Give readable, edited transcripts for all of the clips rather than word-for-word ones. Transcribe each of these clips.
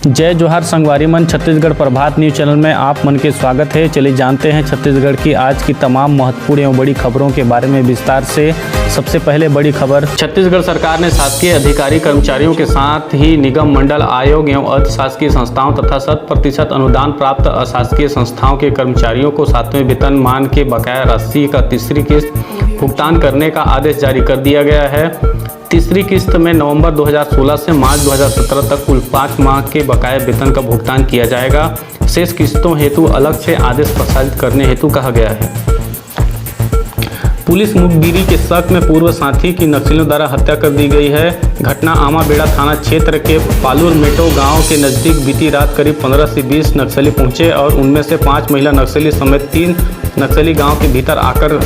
जय जोहार संगवारी मन। छत्तीसगढ़ प्रभात न्यूज चैनल में आप मन के स्वागत है। चलिए जानते हैं छत्तीसगढ़ की आज की तमाम महत्वपूर्ण एवं बड़ी खबरों के बारे में विस्तार से। सबसे पहले बड़ी खबर, छत्तीसगढ़ सरकार ने शासकीय अधिकारी कर्मचारियों के साथ ही निगम मंडल आयोग एवं अर्ध शासकीय संस्थाओं तथा 100% अनुदान प्राप्त अशासकीय संस्थाओं के कर्मचारियों को 7वें वेतनमान के बकाया राशि का तीसरी किस्त भुगतान करने का आदेश जारी कर दिया गया है। तीसरी किस्त में नवंबर 2016 से मार्च 2017 तक कुल 5 माह के बकाया वेतन का भुगतान किया जाएगा। शेष किस्तों हेतु अलग से आदेश प्रसारित करने हेतु कहा गया है। पुलिस मुखबिरी के शक में पूर्व साथी की नक्सलियों द्वारा हत्या कर दी गई है। घटना आमाबेड़ा थाना क्षेत्र के पालूर मेटो गांव के नजदीक बीती रात करीब 15 से 20 नक्सली पहुंचे और उनमें से 5 महिला नक्सली समेत 3 नक्सली गांव के भीतर आकर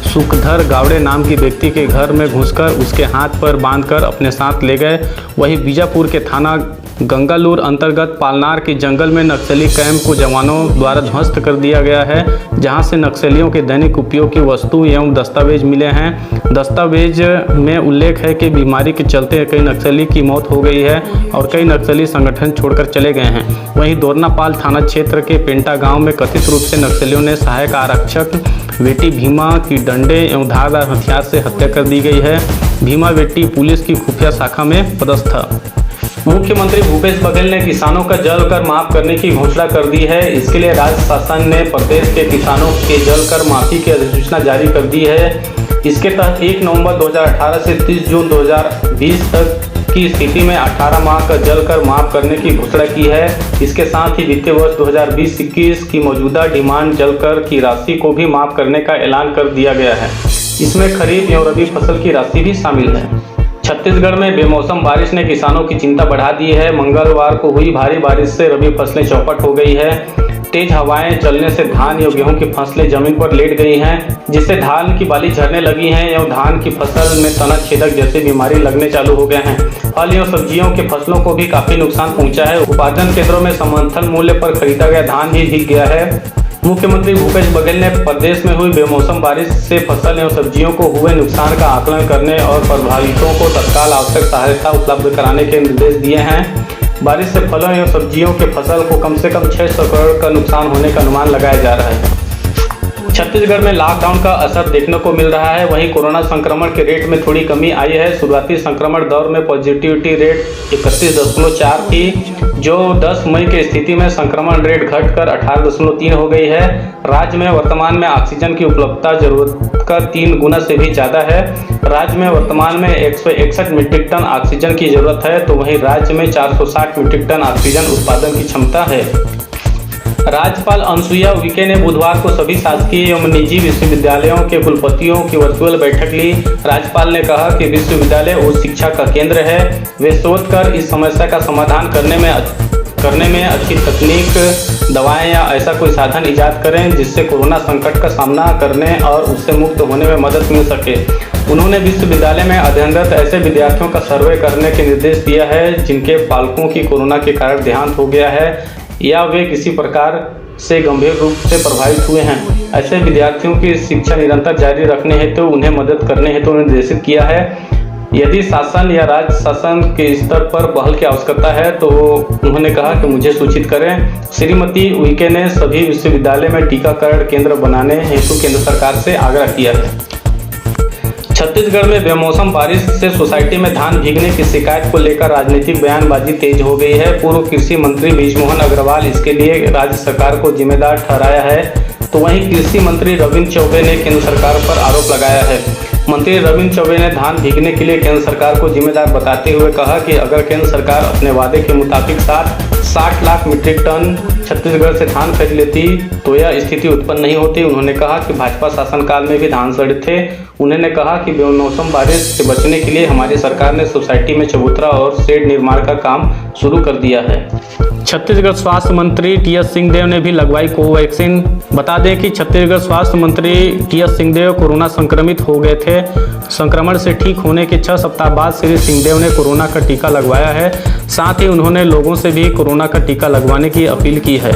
सुखधर गावड़े नाम की व्यक्ति के घर में घुसकर उसके हाथ पर बांधकर अपने साथ ले गए। वहीं बीजापुर के थाना गंगालूर अंतर्गत पालनार के जंगल में नक्सली कैंप को जवानों द्वारा ध्वस्त कर दिया गया है, जहां से नक्सलियों के दैनिक उपयोग की वस्तु एवं दस्तावेज मिले हैं। दस्तावेज में उल्लेख है कि बीमारी के चलते कई नक्सली की मौत हो गई है और कई नक्सली संगठन छोड़कर चले गए हैं। वहीं दोरनापाल थाना क्षेत्र के पेंटा गाँव में कथित रूप से नक्सलियों ने सहायक आरक्षक वेटी भीमा की डंडे एवं धारदार हथियार से हत्या कर दी गई है। भीमा वेटी पुलिस की खुफिया शाखा में पदस्थ था। मुख्यमंत्री भूपेश बघेल ने किसानों का जल कर माफ करने की घोषणा कर दी है। इसके लिए राज्य शासन ने प्रदेश के किसानों के जल कर माफी की अधिसूचना जारी कर दी है। इसके तहत 1 नवंबर 2018 से 30 जून 2020 तक की स्थिति में 18 माह का जल कर माफ करने की घोषणा की है। इसके साथ ही वित्तीय वर्ष 2020-21 की मौजूदा डिमांड जल कर की राशि को भी माफ करने का ऐलान कर दिया गया है। इसमें खरीफ एवं रबी फसल की राशि भी शामिल है। छत्तीसगढ़ में बेमौसम बारिश ने किसानों की चिंता बढ़ा दी है। मंगलवार को हुई भारी बारिश से रबी फसलें चौपट हो गई है। तेज हवाएं चलने से धान एवं गेहूं की फसलें जमीन पर लेट गई हैं, जिससे धान की बाली झड़ने लगी हैं एवं धान की फसल में तना छेदक जैसी बीमारी लगने चालू हो गए हैं। फल एवं सब्जियों के फसलों को भी काफी नुकसान पहुंचा है। उत्पादन केंद्रों में समर्थन मूल्य पर खरीदा गया धान भी भीग गया है। मुख्यमंत्री भूपेश बघेल ने प्रदेश में हुई बेमौसम बारिश से फसल एवं सब्जियों को हुए नुकसान का आकलन करने और प्रभावितों को तत्काल आवश्यक सहायता उपलब्ध कराने के निर्देश दिए हैं। बारिश से फलों एवं सब्जियों के फसल को कम से कम 600 करोड़ का नुकसान होने का अनुमान लगाया जा रहा है। छत्तीसगढ़ में लॉकडाउन का असर देखने को मिल रहा है। वहीं कोरोना संक्रमण के रेट में थोड़ी कमी आई है। शुरुआती संक्रमण दौर में पॉजिटिविटी रेट 31.4 थी, जो 10 मई की स्थिति में संक्रमण रेट घटकर 18.3 हो गई है। राज्य में वर्तमान में ऑक्सीजन की उपलब्धता जरूरत का 3 गुना से भी ज़्यादा है। राज्य में वर्तमान में 161 मीट्रिक टन ऑक्सीजन की जरूरत है, तो वहीं राज्य में 460 मीट्रिक टन ऑक्सीजन उत्पादन की क्षमता है। राज्यपाल अनुसुईया उइके ने बुधवार को सभी शासकीय एवं निजी विश्वविद्यालयों के कुलपतियों की वर्चुअल बैठक ली। राज्यपाल ने कहा कि विश्वविद्यालय उच्च शिक्षा का केंद्र है। वे शोध कर इस समस्या का समाधान करने में अच्छी तकनीक, दवाएं या ऐसा कोई साधन ईजाद करें जिससे कोरोना संकट का सामना करने और उससे मुक्त होने में मदद मिल सके। उन्होंने विश्वविद्यालय में अध्ययनरत ऐसे विद्यार्थियों का सर्वे करने के निर्देश दिया है जिनके पालकों की कोरोना के कारण देहांत हो गया है या वे किसी प्रकार से गंभीर रूप से प्रभावित हुए हैं। ऐसे विद्यार्थियों की शिक्षा निरंतर जारी रखने हेतु उन्हें मदद करने हेतु निर्देशित किया है। यदि शासन या राज्य शासन के स्तर पर पहल की आवश्यकता है तो उन्होंने कहा कि मुझे सूचित करें। श्रीमती उइके ने सभी विश्वविद्यालय में टीकाकरण केंद्र बनाने हेतु केंद्र सरकार से आग्रह किया है। छत्तीसगढ़ में बेमौसम बारिश से सोसाइटी में धान भीगने की शिकायत को लेकर राजनीतिक बयानबाजी तेज हो गई है। पूर्व कृषि मंत्री बृजमोहन अग्रवाल इसके लिए राज्य सरकार को जिम्मेदार ठहराया है, तो वहीं कृषि मंत्री रविंद्र चौबे ने केंद्र सरकार पर आरोप लगाया है। मंत्री रविंद्र चौबे ने धान भीगने के लिए केंद्र सरकार को जिम्मेदार बताते हुए कहा कि अगर केंद्र सरकार अपने वादे के मुताबिक 60 लाख मीट्रिक टन छत्तीसगढ़ से धान खरीद लेती तो यह स्थिति उत्पन्न नहीं होती। उन्होंने कहा कि भाजपा शासनकाल में भी धान सड़े थे। उन्होंने कहा कि बेमौसम बारिश से बचने के लिए हमारी सरकार ने सोसाइटी में चबूतरा और शेड निर्माण का काम शुरू कर दिया है। छत्तीसगढ़ स्वास्थ्य मंत्री टी.एस. सिंहदेव ने भी लगवाई कोवैक्सीन। बता दें कि छत्तीसगढ़ स्वास्थ्य मंत्री टी.एस. सिंहदेव कोरोना संक्रमित हो गए थे। संक्रमण से ठीक होने के 6 सप्ताह बाद श्री सिंहदेव ने कोरोना का टीका लगवाया है। साथ ही उन्होंने लोगों से भी कोरोना का टीका लगवाने की अपील की है।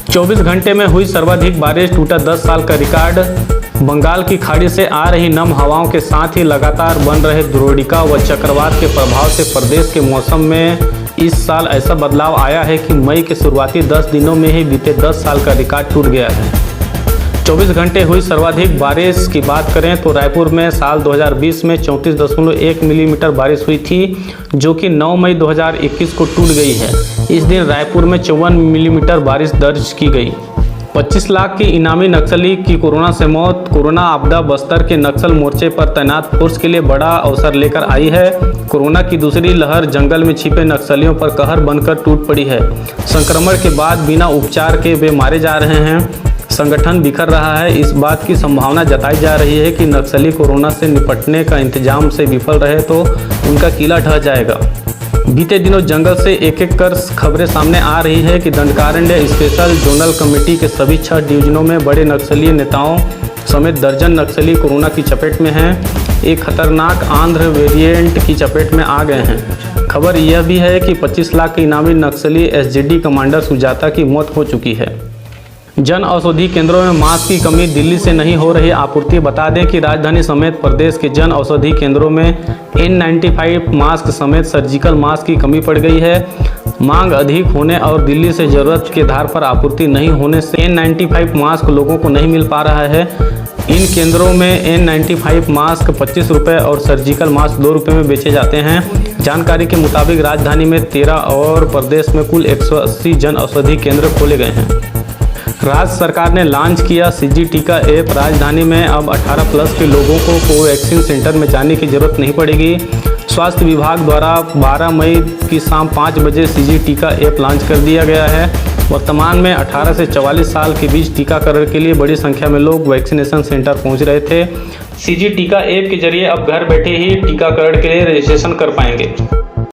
24 घंटे में हुई सर्वाधिक बारिश, टूटा 10 साल का रिकॉर्ड। बंगाल की खाड़ी से आ रही नम हवाओं के साथ ही लगातार बन रहे द्रोणिका व चक्रवात के प्रभाव से प्रदेश के मौसम में इस साल ऐसा बदलाव आया है कि मई के शुरुआती 10 दिनों में ही बीते 10 साल का रिकॉर्ड टूट गया है। 24 घंटे हुई सर्वाधिक बारिश की बात करें तो रायपुर में साल 2020 में 34.1 मिलीमीटर बारिश हुई थी, जो कि 9 मई 2021 को टूट गई है। इस दिन रायपुर में 54 मिलीमीटर बारिश दर्ज की गई। 25 लाख की इनामी नक्सली की कोरोना से मौत। कोरोना आपदा बस्तर के नक्सल मोर्चे पर तैनात फोर्स के लिए बड़ा अवसर लेकर आई है। कोरोना की दूसरी लहर जंगल में छिपे नक्सलियों पर कहर बनकर टूट पड़ी है। संक्रमण के बाद बिना उपचार के वे मारे जा रहे हैं। संगठन बिखर रहा है। इस बात की संभावना जताई जा रही है कि नक्सली कोरोना से निपटने का इंतजाम से विफल रहे तो उनका किला ढह जाएगा। बीते दिनों जंगल से एक कर खबरें सामने आ रही है कि दंडकारण्य स्पेशल जोनल कमेटी के सभी 6 डिवीजनों में बड़े नक्सली नेताओं समेत दर्जन नक्सली कोरोना की चपेट में हैं। एक खतरनाक आंध्र वेरिएंट की चपेट में आ गए हैं। खबर यह भी है कि 25 लाख के इनामी नक्सली एसजीडी कमांडर सुजाता की मौत हो चुकी है। जन औषधि केंद्रों में मास्क की कमी, दिल्ली से नहीं हो रही आपूर्ति। बता दें कि राजधानी समेत प्रदेश के जन औषधि केंद्रों में N95 मास्क समेत सर्जिकल मास्क की कमी पड़ गई है। मांग अधिक होने और दिल्ली से जरूरत के आधार पर आपूर्ति नहीं होने से N95 मास्क लोगों को नहीं मिल पा रहा है। इन केंद्रों में N95 मास्क 25 रुपये और सर्जिकल मास्क 2 रुपये में बेचे जाते हैं। जानकारी के मुताबिक राजधानी में 13 और प्रदेश में कुल 180 जन औषधि केंद्र खोले गए हैं। राज्य सरकार ने लॉन्च किया सीजी टीका ऐप। राजधानी में अब 18+ के लोगों को कोवैक्सीन सेंटर में जाने की जरूरत नहीं पड़ेगी। स्वास्थ्य विभाग द्वारा 12 मई की शाम 5 बजे सीजी टीका ऐप लॉन्च कर दिया गया है। वर्तमान में 18 से 44 साल के बीच टीकाकरण के लिए बड़ी संख्या में लोग वैक्सीनेशन सेंटर पहुंच रहे थे। सीजी टीका ऐप के जरिए अब घर बैठे ही टीकाकरण के लिए रजिस्ट्रेशन कर पाएंगे।